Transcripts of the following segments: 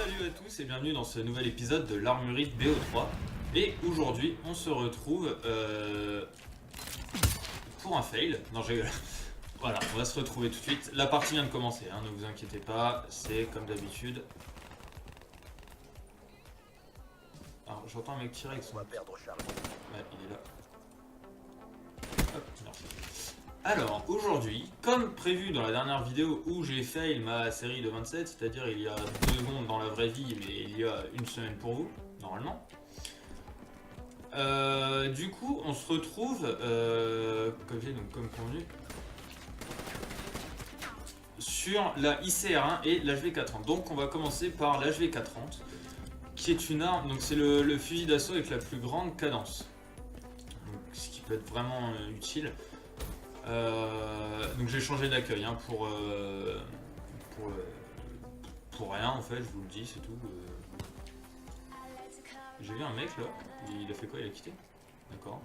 Salut à tous et bienvenue dans ce nouvel épisode de l'Armurerie de BO3. Et aujourd'hui, on se retrouve pour un fail. Non, j'ai... Voilà, on va se retrouver tout de suite. La partie vient de commencer, hein, ne vous inquiétez pas, c'est comme d'habitude. Alors, j'entends un mec tirer avec son... Ouais, il est là. Hop, merci. Alors, aujourd'hui, comme prévu dans la dernière vidéo où j'ai fail ma série de 27, c'est-à-dire il y a 2 secondes dans la vraie vie, mais il y a une semaine pour vous, normalement. Du coup, on se retrouve, comme convenu, sur la ICR1 et l'HV430. Donc, on va commencer par l'HV430, qui est une arme, donc c'est le fusil d'assaut avec la plus grande cadence. Donc, ce qui peut être vraiment utile. Donc j'ai changé d'accueil hein, pour rien en fait, je vous le dis, c'est tout. J'ai vu un mec là, il a fait quoi? Il a quitté? D'accord.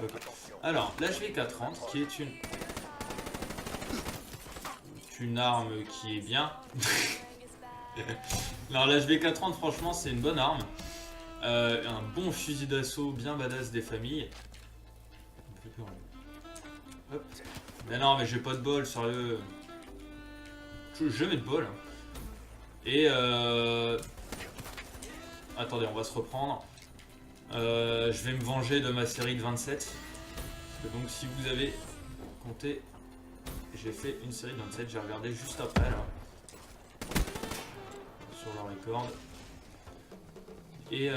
Okay. Alors, l'HV430 qui est une arme qui est bien. Alors l'HV430 franchement c'est une bonne arme. Un bon fusil d'assaut bien badass des familles. Hop. Mais non, mais j'ai pas de bol, sérieux. Je jamais de bol. Et attendez, on va se reprendre. Je vais me venger de ma série de 27. Parce que donc, si vous avez compté, j'ai fait une série de 27. J'ai regardé juste après là. Sur le record. Et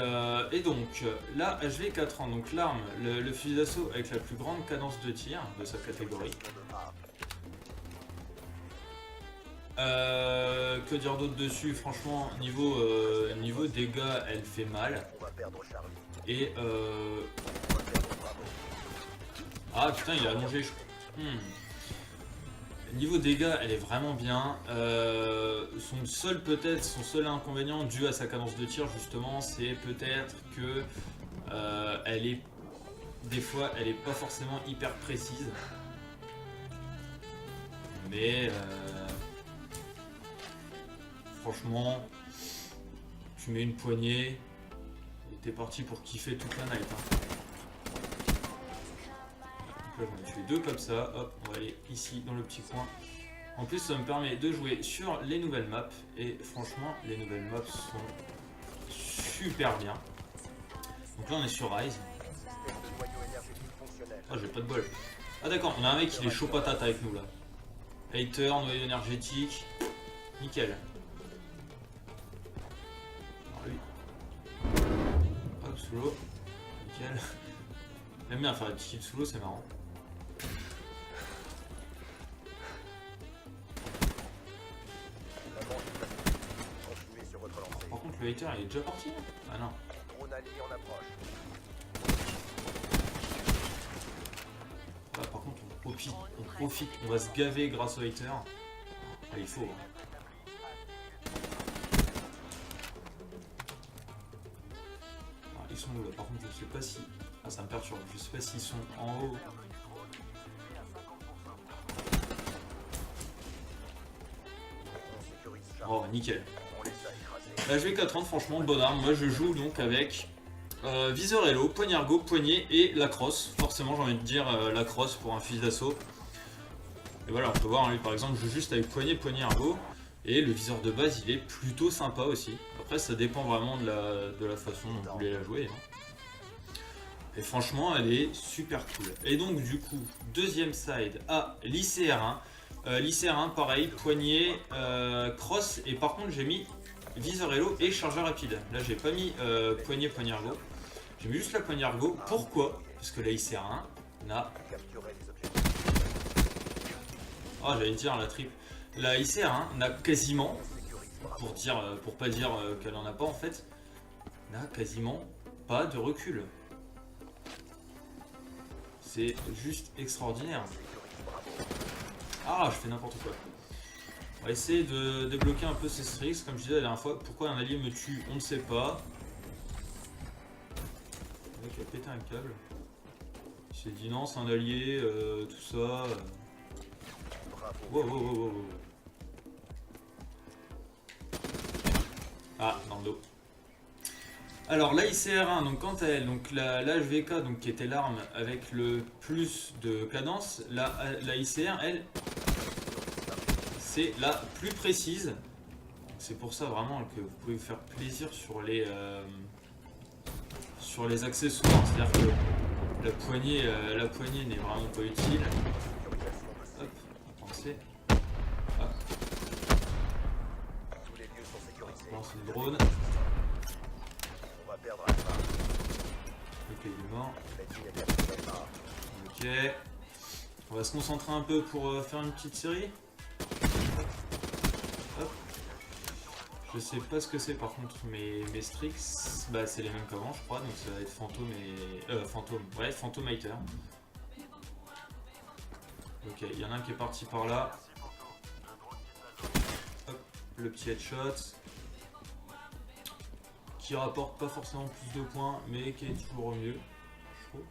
donc, la HV430, donc l'arme, le fusil d'assaut avec la plus grande cadence de tir de sa catégorie. Que dire d'autre dessus? Franchement, niveau dégâts, elle fait mal. Et ah putain, il est allongé. Niveau dégâts, elle est vraiment bien. Son seul inconvénient dû à sa cadence de tir justement, c'est peut-être que des fois, elle est pas forcément hyper précise. Mais franchement, tu mets une poignée et t'es parti pour kiffer toute la night. Hein. Donc là, j'en ai tué 2 comme ça. Hop, on va aller ici dans le petit coin. En plus, ça me permet de jouer sur les nouvelles maps. Et franchement, les nouvelles maps sont super bien. Donc là, on est sur Rise. Ah, j'ai pas de bol. Ah d'accord, on a un mec qui est chaud patate avec nous là. Hater, noyau énergétique. Nickel. Alors lui. Hop, sous l'eau. Nickel. J'aime bien faire des petits kills sous l'eau, c'est marrant. Par contre, le hater il est déjà parti là? Ah non. Là, par contre, on profite, on va se gaver grâce au hater. Ah, il faut. Ah, ils sont où là? Par contre, je sais pas si. Ah, ça me perturbe. Je sais pas s'ils sont en haut. Oh, nickel. La HV430, franchement, bonne arme. Moi, je joue donc avec viseur Hello, poignargo, poignet et la crosse. Forcément, j'ai envie de dire la crosse pour un fusil d'assaut. Et voilà, on peut voir, lui par exemple, je joue juste avec poignet, ergo. Et le viseur de base, il est plutôt sympa aussi. Après, ça dépend vraiment de la façon dont vous voulez la jouer. Hein. Et franchement, elle est super cool. Et donc, du coup, deuxième side à l'ICR1. L'ICR1, pareil, poignet, crosse. Et par contre, j'ai mis viseur Hello et chargeur rapide. Là, j'ai pas mis poignet, ergo. J'ai mis juste la poignargo. Pourquoi? Parce que la ICR1 n'a... Ah, j'allais dire la triple. La ICR1 n'a quasiment, pour pas dire qu'elle en a pas en fait, n'a quasiment pas de recul. C'est juste extraordinaire. Ah, je fais n'importe quoi. On va essayer de débloquer un peu ces streaks, comme je disais la dernière fois. Pourquoi un allié me tue, on ne sait pas. Le mec a pété un câble. Il s'est dit non, c'est un allié, tout ça. Wow. Ah, dans le dos. Alors la ICR1, donc quant à elle, donc la HVK, donc qui était l'arme avec le plus de cadence, la ICR, elle, c'est la plus précise. C'est pour ça vraiment que vous pouvez vous faire plaisir sur les accessoires, c'est-à-dire que la poignée n'est vraiment pas utile. Hop, on va penser. Hop. On lance le drone. Ok, il est mort. Ok. On va se concentrer un peu pour faire une petite série. Hop. Je sais pas ce que c'est par contre, mes Strix, bah c'est les mêmes qu'avant je crois, donc ça va être Fantôme et... Fantôme, ouais, Phantomiter. Ok, il y en a un qui est parti par là. Hop, le petit headshot. Qui rapporte pas forcément plus de points, mais qui est toujours mieux, je trouve.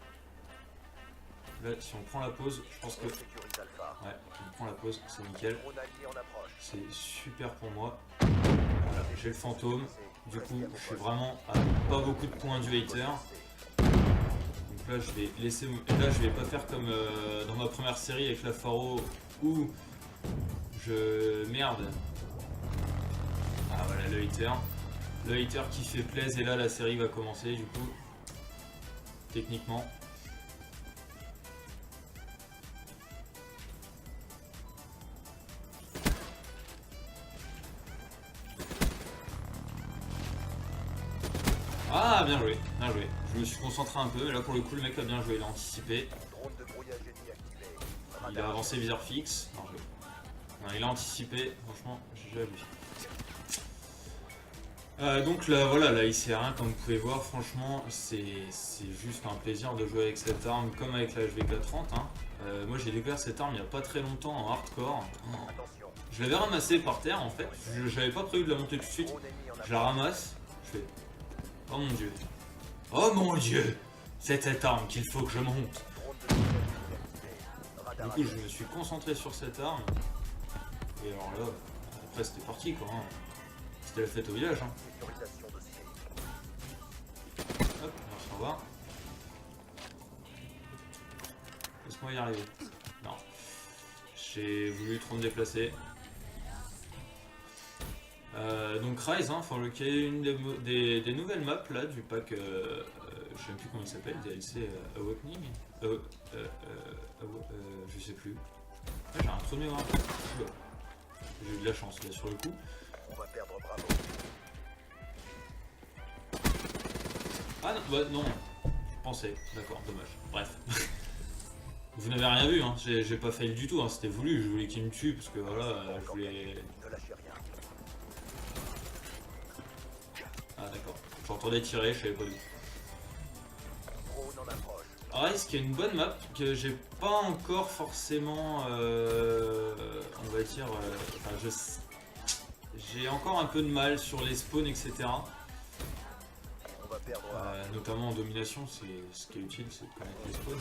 Là, si on prend la pause, je pense que... Ouais, on prend la pause, c'est nickel. C'est super pour moi. Voilà, j'ai le fantôme. Du coup, je suis vraiment à pas beaucoup de points du hater. Donc là, je vais laisser... Là, je vais pas faire comme dans ma première série avec la Pharo où je... Merde. Ah voilà, le hater. Le hater qui fait plaisir et là la série va commencer du coup, techniquement. Ah bien joué, bien joué. Je me suis concentré un peu, et là pour le coup le mec a bien joué, il a anticipé. Il a avancé viseur fixe. Non, il a anticipé, franchement j'ai déjà vu. Donc là, voilà, la ICR1, comme vous pouvez voir, franchement, c'est juste un plaisir de jouer avec cette arme, comme avec la HVK30. Hein. Moi, j'ai découvert cette arme il n'y a pas très longtemps en hardcore. Je l'avais ramassée par terre, en fait. Je n'avais pas prévu de la monter tout de suite. Je la ramasse, je fais... Oh mon dieu. Oh mon dieu. C'est cette arme qu'il faut que je monte. Du coup, je me suis concentré sur cette arme. Et alors là, après, c'était parti, quoi. Hein. C'était la fête au village. Hein. Hop, merci, au revoir. Laisse-moi y arriver. Non. J'ai voulu trop me déplacer. Donc Rise, hein, qui est une des nouvelles maps là du pack, je sais même plus comment il s'appelle, DLC Awakening. Je sais plus. Ah, j'ai un trou de mémoire. J'ai eu de la chance là sur le coup. On va perdre Bravo. Ah non, bah non, je pensais, d'accord, dommage. Bref. Vous n'avez rien vu, hein. J'ai pas failli du tout, hein. C'était voulu, je voulais qu'il me tue parce que voilà, je voulais... Ah d'accord, j'entendais tirer, je savais pas d'où. Rise qui est une bonne map que j'ai pas encore forcément, on va dire, enfin, j'ai encore un peu de mal sur les spawns, etc. Notamment en domination, ce qui est utile, c'est de connaître les spawns.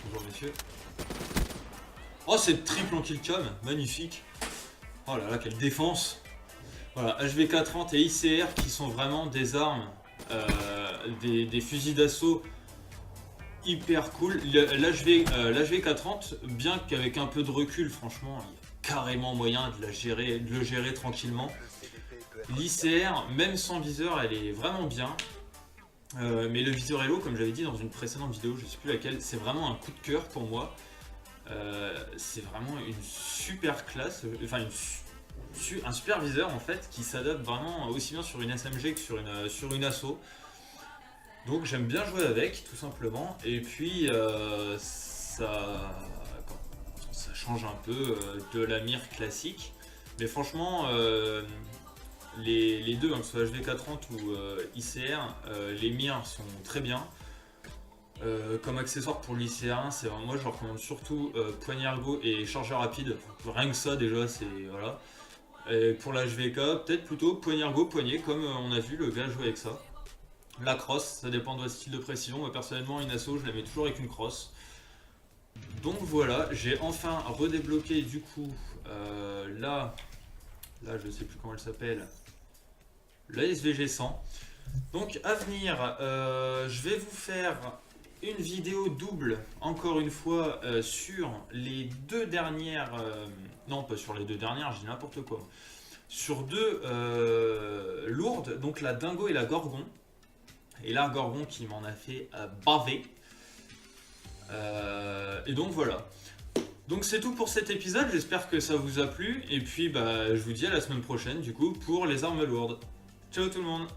Bonjour messieurs. Oh, c'est triple en killcam, magnifique. Oh là là, quelle défense. Voilà, HVK30 et ICR qui sont vraiment des armes, des fusils d'assaut hyper cool. L'HVK30, bien qu'avec un peu de recul, franchement, il y a carrément moyen de le gérer tranquillement. L'ICR, même sans viseur, elle est vraiment bien. Mais le viseur Hello, comme j'avais dit dans une précédente vidéo, je ne sais plus laquelle, c'est vraiment un coup de cœur pour moi. C'est vraiment une super classe, enfin un super viseur en fait qui s'adapte vraiment aussi bien sur une SMG que sur une asso. Donc j'aime bien jouer avec tout simplement, et puis ça change un peu de la mire classique, mais franchement les deux, hein, que ce soit HVK30 ou ICR, les mires sont très bien. Comme accessoire pour l'ICR1, moi je recommande surtout poignée ergo et chargeur rapide. Rien que ça déjà, c'est voilà. Et pour la HVK, peut-être plutôt poignée ergo, poignée, comme on a vu le gars jouer avec ça. La crosse, ça dépend de votre style de précision. Moi personnellement, une asso, je la mets toujours avec une crosse. Donc voilà, j'ai enfin redébloqué du coup là là je sais plus comment elle s'appelle, la SVG 100. Donc à venir, je vais vous faire une vidéo double, encore une fois, sur les deux dernières... non, pas sur les deux dernières, je dis n'importe quoi. Sur deux lourdes, donc la Dingo et la Gorgon. Et la Gorgon qui m'en a fait baver. Et donc voilà. Donc c'est tout pour cet épisode, j'espère que ça vous a plu. Et puis bah, je vous dis à la semaine prochaine du coup pour les armes lourdes. Ciao tout le monde!